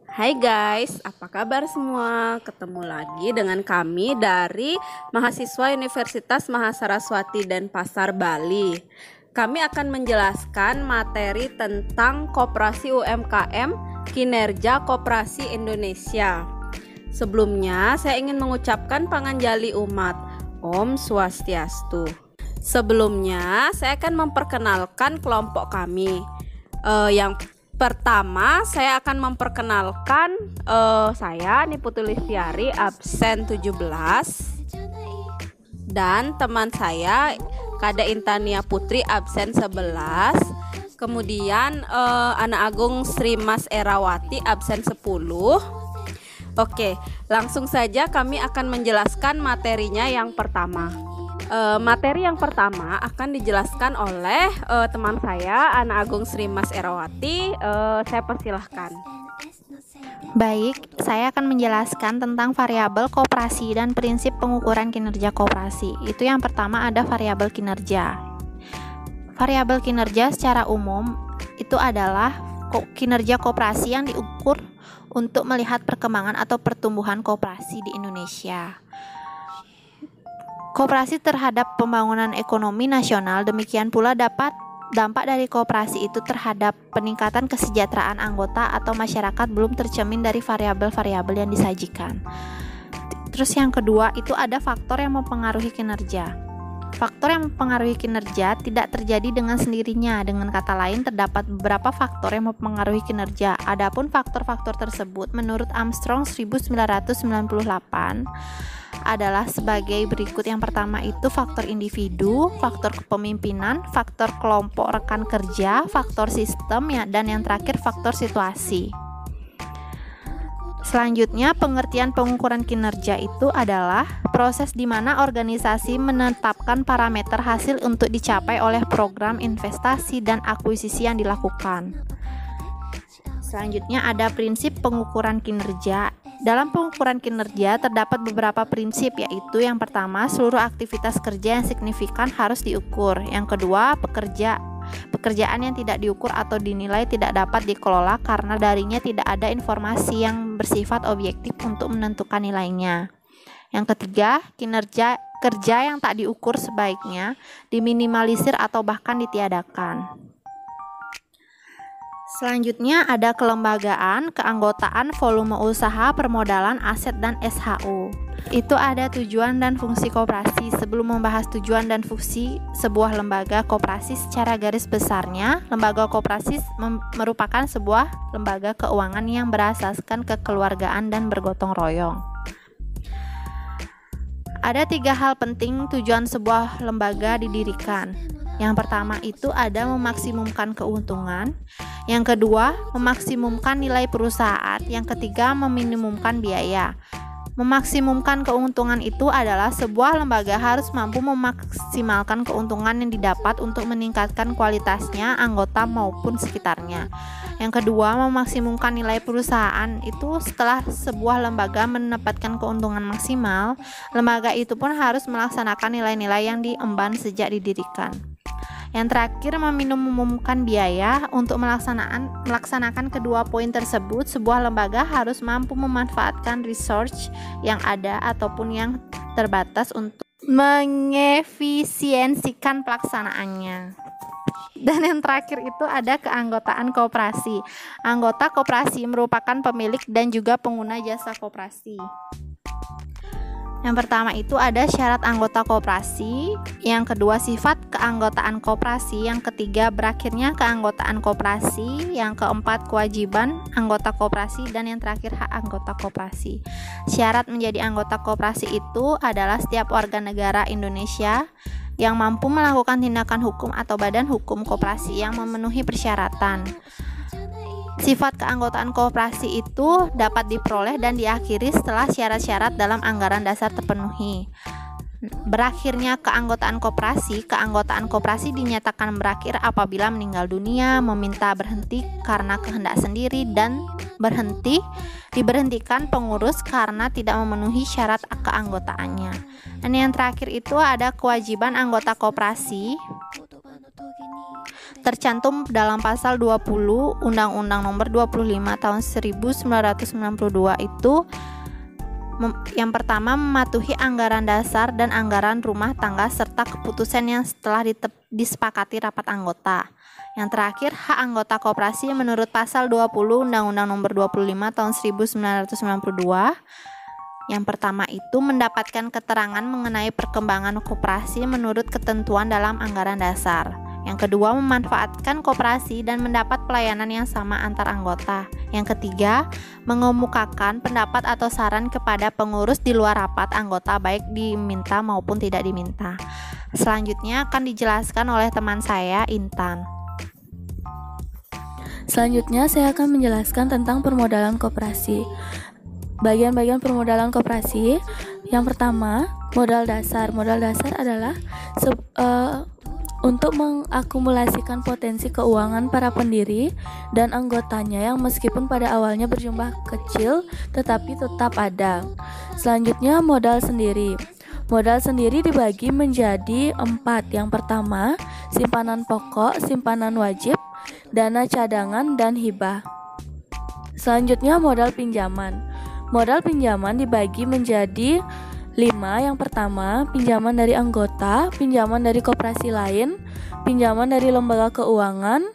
Hai guys, apa kabar semua? Ketemu lagi dengan kami dari mahasiswa Universitas Mahasaraswati Denpasar, Bali. Kami akan menjelaskan materi tentang Koperasi UMKM, kinerja Koperasi Indonesia. Sebelumnya, saya ingin mengucapkan panganjali umat, Om Swastiastu. Sebelumnya, saya akan memperkenalkan kelompok kami. Yang pertama, saya akan memperkenalkan saya Niputu Listiari, absen 17, dan teman saya Kada Intania Putri, absen 11. Kemudian Anak Agung Sri Mas Erawati, absen 10. Oke, langsung saja kami akan menjelaskan materinya yang pertama. Materi yang pertama akan dijelaskan oleh teman saya, Anak Agung Sri Mas Erawati. Saya persilahkan. Baik, saya akan menjelaskan tentang variabel koperasi dan prinsip pengukuran kinerja koperasi. Itu yang pertama ada variabel kinerja. Variabel kinerja secara umum itu adalah kinerja koperasi yang diukur untuk melihat perkembangan atau pertumbuhan koperasi di Indonesia. Koperasi terhadap pembangunan ekonomi nasional, demikian pula dampak dari koperasi itu terhadap peningkatan kesejahteraan anggota atau masyarakat belum tercermin dari variabel-variabel yang disajikan. Terus yang kedua itu ada faktor yang mempengaruhi kinerja. Faktor yang mempengaruhi kinerja tidak terjadi dengan sendirinya. Dengan kata lain, terdapat beberapa faktor yang mempengaruhi kinerja. Adapun faktor-faktor tersebut menurut Armstrong 1998 adalah sebagai berikut. Yang pertama itu faktor individu, faktor kepemimpinan, faktor kelompok rekan kerja, faktor sistem dan yang terakhir faktor situasi. Selanjutnya, pengertian pengukuran kinerja itu adalah proses di mana organisasi menetapkan parameter hasil untuk dicapai oleh program investasi dan akuisisi yang dilakukan. Selanjutnya ada prinsip pengukuran kinerja. Dalam pengukuran kinerja terdapat beberapa prinsip, yaitu yang pertama, seluruh aktivitas kerja yang signifikan harus diukur. Yang kedua, pekerjaan yang tidak diukur atau dinilai tidak dapat dikelola karena darinya tidak ada informasi yang bersifat objektif untuk menentukan nilainya. Yang ketiga, kinerja kerja yang tak diukur sebaiknya diminimalisir atau bahkan ditiadakan. Selanjutnya ada kelembagaan, keanggotaan, volume usaha, permodalan, aset, dan SHU. Itu ada tujuan dan fungsi koperasi. Sebelum membahas tujuan dan fungsi sebuah lembaga koperasi secara garis besarnya, lembaga koperasi merupakan sebuah lembaga keuangan yang berasaskan kekeluargaan dan bergotong royong. Ada 3 hal penting tujuan sebuah lembaga didirikan. Yang pertama itu ada memaksimumkan keuntungan. Yang kedua, memaksimumkan nilai perusahaan. Yang ketiga, meminimumkan biaya. Memaksimumkan keuntungan itu adalah sebuah lembaga harus mampu memaksimalkan keuntungan yang didapat untuk meningkatkan kualitasnya, anggota maupun sekitarnya. Yang kedua, memaksimumkan nilai perusahaan itu setelah sebuah lembaga mendapatkan keuntungan maksimal, lembaga itu pun harus melaksanakan nilai-nilai yang diemban sejak didirikan. Yang terakhir, meminimumkan biaya. Untuk melaksanakan kedua poin tersebut, sebuah lembaga harus mampu memanfaatkan resource yang ada ataupun yang terbatas untuk mengefisiensikan pelaksanaannya. Dan yang terakhir itu ada keanggotaan koperasi. Anggota koperasi merupakan pemilik dan juga pengguna jasa koperasi. Yang pertama itu ada syarat anggota koperasi, yang kedua sifat keanggotaan koperasi, yang ketiga berakhirnya keanggotaan koperasi, yang keempat kewajiban anggota koperasi, dan yang terakhir hak anggota koperasi. Syarat menjadi anggota koperasi itu adalah setiap warga negara Indonesia yang mampu melakukan tindakan hukum atau badan hukum koperasi yang memenuhi persyaratan. Sifat keanggotaan koperasi itu dapat diperoleh dan diakhiri setelah syarat-syarat dalam anggaran dasar terpenuhi. Berakhirnya keanggotaan koperasi dinyatakan berakhir apabila meninggal dunia, meminta berhenti karena kehendak sendiri, dan diberhentikan pengurus karena tidak memenuhi syarat keanggotaannya. Dan yang terakhir itu ada kewajiban anggota koperasi. tercantum dalam pasal 20 Undang-Undang Nomor 25 Tahun 1992 itu yang pertama mematuhi anggaran dasar dan anggaran rumah tangga serta keputusan yang setelah disepakati rapat anggota. Yang terakhir, hak anggota koperasi menurut pasal 20 Undang-Undang Nomor 25 Tahun 1992. Yang pertama itu mendapatkan keterangan mengenai perkembangan koperasi menurut ketentuan dalam anggaran dasar. Yang kedua, memanfaatkan koperasi dan mendapat pelayanan yang sama antar anggota. Yang ketiga, mengemukakan pendapat atau saran kepada pengurus di luar rapat anggota baik diminta maupun tidak diminta. Selanjutnya akan dijelaskan oleh teman saya, Intan. Selanjutnya saya akan menjelaskan tentang permodalan koperasi. Bagian-bagian permodalan koperasi. Yang pertama, modal dasar. Modal dasar adalah untuk mengakumulasikan potensi keuangan para pendiri dan anggotanya yang meskipun pada awalnya berjumlah kecil tetapi tetap ada. Selanjutnya, modal sendiri. Modal sendiri dibagi menjadi 4. Yang pertama, simpanan pokok, simpanan wajib, dana cadangan, dan hibah. Selanjutnya, modal pinjaman. Modal pinjaman dibagi menjadi 5. Yang pertama, pinjaman dari anggota, pinjaman dari koperasi lain, pinjaman dari lembaga keuangan,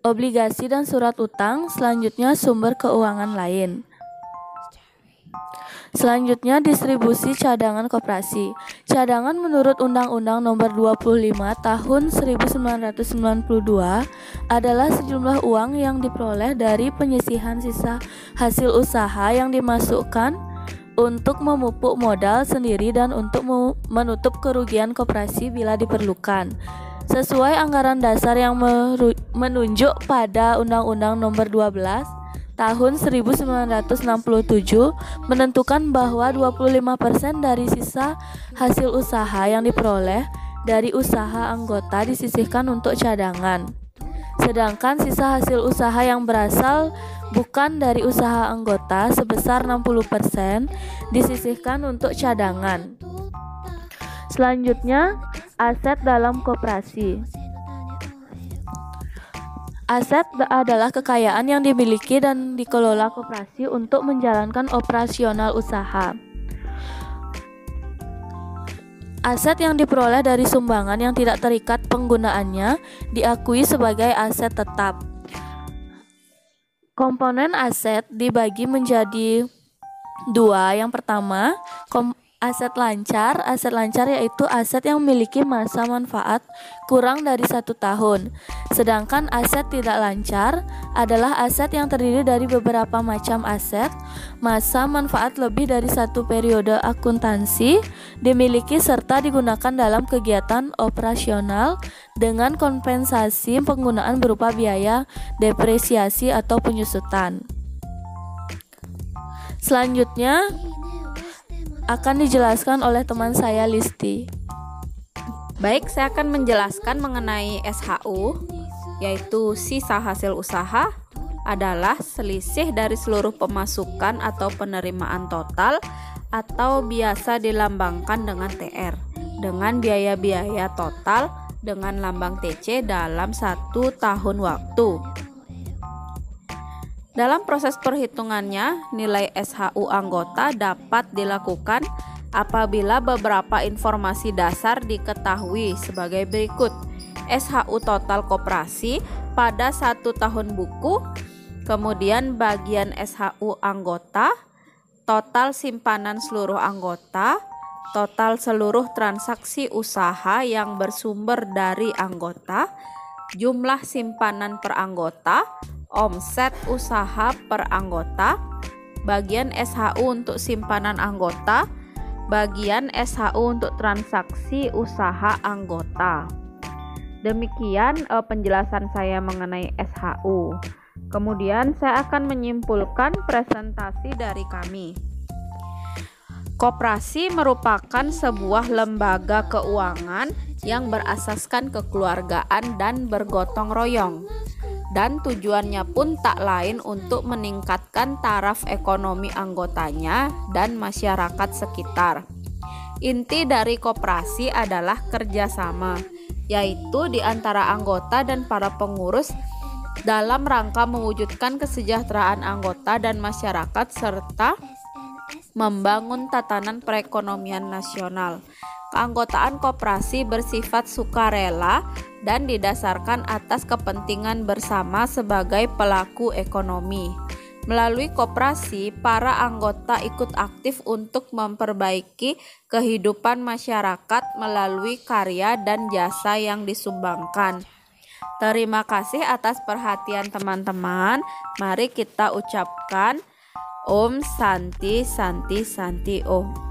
obligasi dan surat utang. Selanjutnya, sumber keuangan lain. Selanjutnya, distribusi cadangan koperasi. Cadangan menurut Undang-Undang Nomor 25 Tahun 1992 adalah sejumlah uang yang diperoleh dari penyisihan sisa hasil usaha yang dimasukkan untuk memupuk modal sendiri dan untuk menutup kerugian koperasi bila diperlukan. Sesuai anggaran dasar yang menunjuk pada Undang-Undang Nomor 12 Tahun 1967 menentukan bahwa 25% dari sisa hasil usaha yang diperoleh dari usaha anggota disisihkan untuk cadangan. Sedangkan sisa hasil usaha yang berasal bukan dari usaha anggota sebesar 60% disisihkan untuk cadangan. Selanjutnya, aset dalam koperasi. Aset adalah kekayaan yang dimiliki dan dikelola koperasi untuk menjalankan operasional usaha. Aset yang diperoleh dari sumbangan yang tidak terikat penggunaannya diakui sebagai aset tetap. Komponen aset dibagi menjadi 2. Yang pertama, aset lancar. Aset lancar yaitu aset yang memiliki masa manfaat kurang dari 1 tahun. Sedangkan aset tidak lancar adalah aset yang terdiri dari beberapa macam aset, masa manfaat lebih dari 1 periode akuntansi, dimiliki serta digunakan dalam kegiatan operasional dengan kompensasi penggunaan berupa biaya depresiasi atau penyusutan. Selanjutnya akan dijelaskan oleh teman saya, Listi. Baik, saya akan menjelaskan mengenai SHU, yaitu sisa hasil usaha adalah selisih dari seluruh pemasukan atau penerimaan total atau biasa dilambangkan dengan TR dengan biaya-biaya total dengan lambang TC dalam 1 tahun waktu. Dalam proses perhitungannya, nilai SHU anggota dapat dilakukan apabila beberapa informasi dasar diketahui sebagai berikut. SHU total koperasi pada 1 tahun buku, kemudian bagian SHU anggota, total simpanan seluruh anggota, total seluruh transaksi usaha yang bersumber dari anggota, jumlah simpanan per anggota, omset usaha per anggota, bagian SHU untuk simpanan anggota, bagian SHU untuk transaksi usaha anggota. Demikian penjelasan saya mengenai SHU. Kemudian saya akan menyimpulkan presentasi dari kami. Koperasi merupakan sebuah lembaga keuangan yang berasaskan kekeluargaan dan bergotong royong. Dan tujuannya pun tak lain untuk meningkatkan taraf ekonomi anggotanya dan masyarakat sekitar. Inti dari koperasi adalah kerjasama. yaitu di antara anggota dan para pengurus dalam rangka mewujudkan kesejahteraan anggota dan masyarakat serta membangun tatanan perekonomian nasional. Keanggotaan koperasi bersifat sukarela dan didasarkan atas kepentingan bersama sebagai pelaku ekonomi. Melalui koperasi, para anggota ikut aktif untuk memperbaiki kehidupan masyarakat melalui karya dan jasa yang disumbangkan. Terima kasih atas perhatian teman-teman. Mari kita ucapkan Om Santi Santi Santi Om.